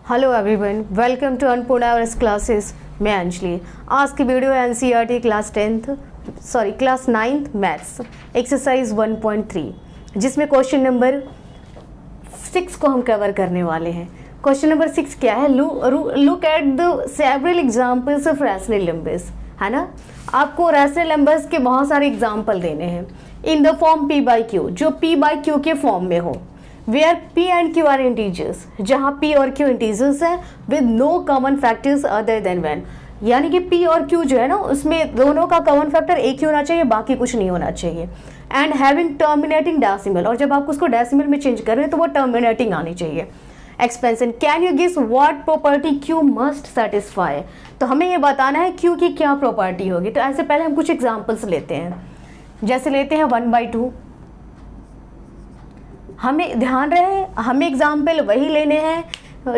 Hello everyone, welcome to Annapurna hours classes. मैं अंजलि। आज की video NCERT class 9th maths exercise 1.3 जिसमें क्वेश्चन नंबर 6 को हम कवर करने वाले हैं। क्वेश्चन नंबर 6 क्या है? Look at the several examples of rational numbers, है ना। आपको रैशनल नंबर्स के बहुत सारे एग्जाम्पल देने हैं in the form P by Q, जो P by Q के फॉर्म में हो। Where P and Q are integers, जहाँ P और Q integers हैं with no common factors other than 1, यानी कि P और Q जो है ना उसमें दोनों का कॉमन फैक्टर एक ही होना चाहिए, बाकी कुछ नहीं होना चाहिए। एंड हैविंग टर्मिनेटिंग डेसिमल, और जब आप उसको डेसिमल में चेंज कर रहे हैं तो वो टर्मिनेटिंग आनी चाहिए। Expansion, can you guess what property Q must satisfy, तो हमें ये बताना है Q की क्या प्रॉपर्टी होगी। तो ऐसे पहले हम कुछ एग्जाम्पल्स लेते हैं, जैसे लेते हैं 1/2। हमें ध्यान रहे, हमें एग्जाम्पल वही लेने हैं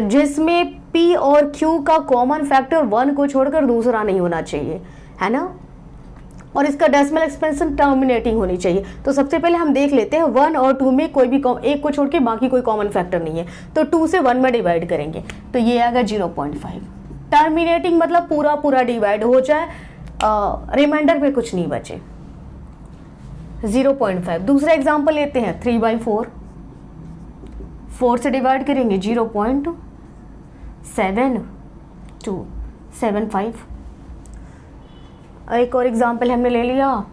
जिसमें P और Q का कॉमन फैक्टर 1 को छोड़कर दूसरा नहीं होना चाहिए, है ना। और इसका डेसिमल एक्सपेंशन टर्मिनेटिंग होनी चाहिए। तो सबसे पहले हम देख लेते हैं 1 और 2 में कोई भी एक को छोड़ के बाकी कोई कॉमन फैक्टर नहीं है, तो 2 से 1 में डिवाइड करेंगे तो ये आएगा 0.5। टर्मिनेटिंग मतलब पूरा डिवाइड हो जाए, रिमाइंडर में कुछ नहीं बचे। 0.5। दूसरा एग्जाम्पल लेते हैं 3/4। 4 से डिवाइड करेंगे 0.7275। एक और एग्जाम्पल हमने ले लिया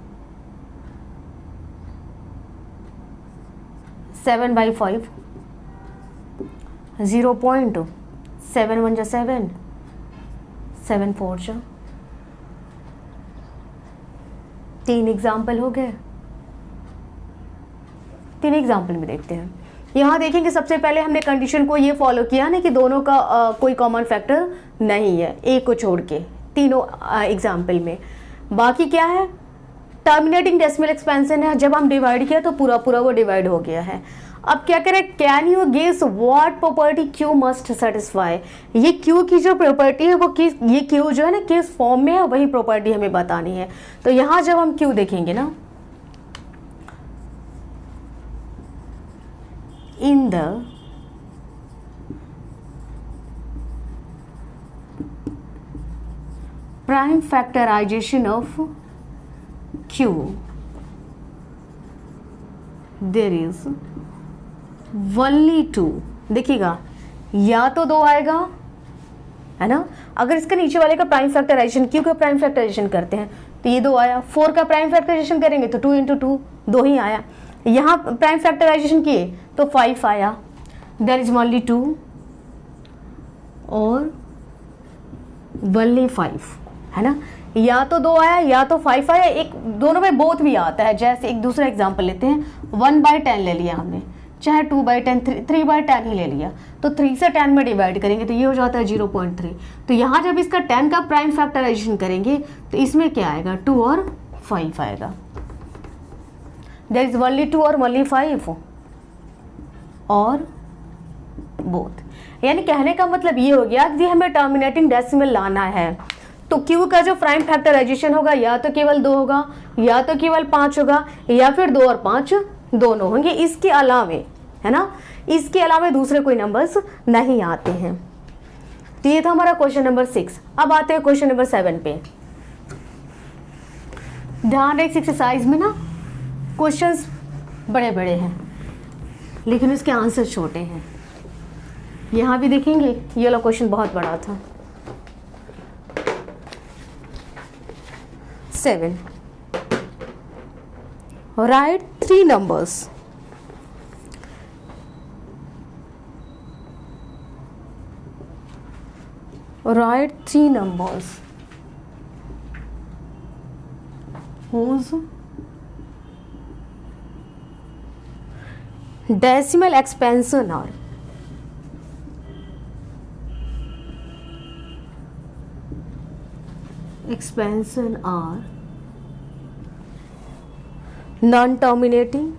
7/5। 0.71 7, 7/4 3 एग्जाम्पल हो गए। 3 एग्जाम्पल में देखते हैं। यहाँ देखेंगे सबसे पहले हमने कंडीशन को ये फॉलो किया ना कि दोनों का कोई कॉमन फैक्टर नहीं है एक को छोड़ के, तीनों एग्जाम्पल में। बाकी क्या है? टर्मिनेटिंग डेसिमल एक्सपेंशन है, जब हम डिवाइड किया तो पूरा वो डिवाइड हो गया है। अब क्या करें? Can you guess what property Q must satisfy, ये Q की जो प्रॉपर्टी है वो किस, ये Q जो है ना किस फॉर्म में है वही प्रॉपर्टी हमें बतानी है। तो यहाँ जब हम Q देखेंगे ना, in the prime factorization of Q there is only 2। देखिएगा या तो 2 आएगा, है ना। अगर इसके नीचे वाले का प्राइम फैक्टराइजेशन Q का प्राइम फैक्टराइजेशन करते हैं तो ये 2 आया। 4 का प्राइम फैक्टराइजेशन करेंगे तो 2 × 2 2 ही आया। यहाँ प्राइम फैक्टराइजेशन किए तो 5 आया। देयर इज ओनली 2 और ओनली 5, है ना। या तो 2 आया या तो 5 आया, एक दोनों में बोथ भी आता है। जैसे एक दूसरा एग्जांपल लेते हैं 1/10 ले लिया हमने, चाहे 2/10 3/10 ही ले लिया, तो 3 से 10 में डिवाइड करेंगे तो ये हो जाता है 0.3। तो यहाँ जब इसका 10 का प्राइम फैक्टराइजेशन करेंगे तो इसमें क्या आएगा? 2 और 5 आएगा। देयर इज ओनली 2 और ओनली 5 और बोथ। यानी कहने का मतलब ये हो गया कि हमें टर्मिनेटिंग डेसिमल लाना है तो Q का जो प्राइम फैक्टराइजेशन होगा या तो केवल 2 होगा या तो केवल 5 होगा या फिर 2 और 5 दोनों होंगे। इसके अलावे, है ना, इसके अलावे दूसरे कोई नंबर्स नहीं आते हैं। तो ये था हमारा क्वेश्चन नंबर 6। अब आते हैं क्वेश्चन नंबर 7 पे। ध्यान रहे, एक्सरसाइज में ना क्वेश्चंस बड़े हैं लेकिन इसके आंसर छोटे हैं। यहाँ भी देखेंगे ये वाला क्वेश्चन बहुत बड़ा था। 7 right 3 numbers whose decimal expansion are non-terminating,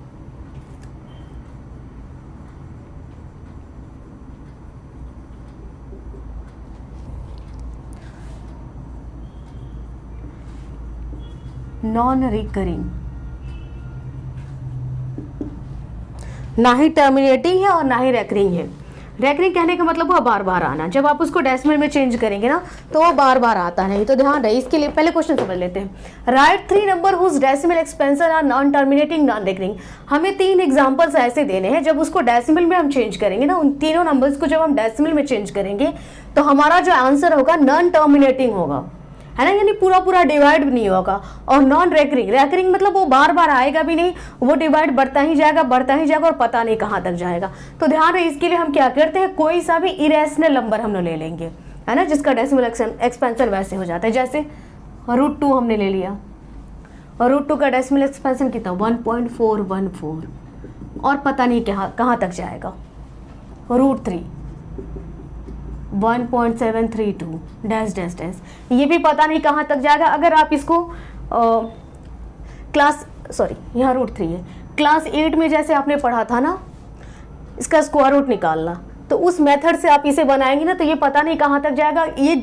non-recurring, ना ही टर्मिनेटिंग है और ना ही रेकरिंग है। रैकरिंग कहने का मतलब वो बार बार आना, जब आप उसको डेसिमल में चेंज करेंगे ना तो वो बार बार आता नहीं। तो ध्यान रहे, इसके लिए पहले क्वेश्चन समझ लेते हैं। Write 3 number whose decimal expansion are non terminating non recurring. हमें 3 एग्जांपल्स ऐसे देने हैं जब उसको डेसिमल में हम चेंज करेंगे ना, उन तीनों नंबर्स को जब हम डेसिमल में चेंज करेंगे तो हमारा जो आंसर होगा नॉन टर्मिनेटिंग होगा, है ना, यानी पूरा पूरा डिवाइड नहीं होगा। और नॉन रेकरिंग, रेकरिंग मतलब वो बार बार आएगा भी नहीं, वो डिवाइड बढ़ता ही जाएगा और पता नहीं कहाँ तक जाएगा। तो ध्यान रहे, इसके लिए हम क्या करते हैं, कोई सा भी इरेशनल नंबर हम लोग ले लेंगे, है ना, जिसका डेसिमल एक्सपेंशन वैसे हो जाता है। जैसे √2 हमने ले लिया, और √2 का डेसिमल एक्सपेंशन कितना 1.414, और पता नहीं कहाँ तक जाएगा। √3 1.732 डैश डैश डैश, ये भी पता नहीं कहाँ तक जाएगा। अगर आप इसको यहाँ √3 है, क्लास 8 में जैसे आपने पढ़ा था ना, इसका स्क्वायर रूट निकालना, तो उस मेथड से आप इसे बनाएंगे ना तो ये पता नहीं कहाँ तक जाएगा, ये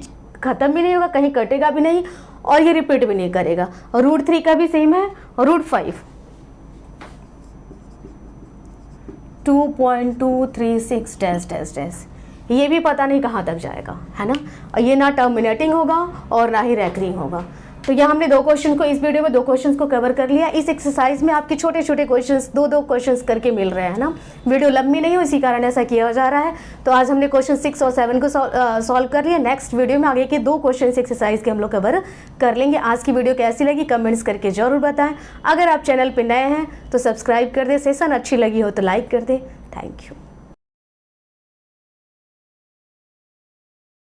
खत्म भी नहीं होगा, कहीं कटेगा भी नहीं, और ये रिपीट भी नहीं करेगा। और √3 का भी सेम है, और √5 2.236 डैश डैश डैश, ये भी पता नहीं कहाँ तक जाएगा, है ना। और ये ना टर्मिनेटिंग होगा और ना ही रेकरिंग होगा। तो यहाँ हमने इस वीडियो में 2 क्वेश्चंस को कवर कर लिया। इस एक्सरसाइज में आपके छोटे छोटे क्वेश्चंस 2 क्वेश्चंस करके मिल रहे हैं ना, वीडियो लंबी नहीं हो, इसी कारण ऐसा किया जा रहा है। तो आज हमने क्वेश्चन 6 और 7 को सॉल्व कर लिया। नेक्स्ट वीडियो में आगे के 2 क्वेश्चन एक्सरसाइज के हम लोग कवर कर लेंगे। आज की वीडियो कैसी लगी कमेंट्स करके जरूर बताएं। अगर आप चैनल पर नए हैं तो सब्सक्राइब कर दें, सेशन अच्छी लगी हो तो लाइक कर दें। Thank you.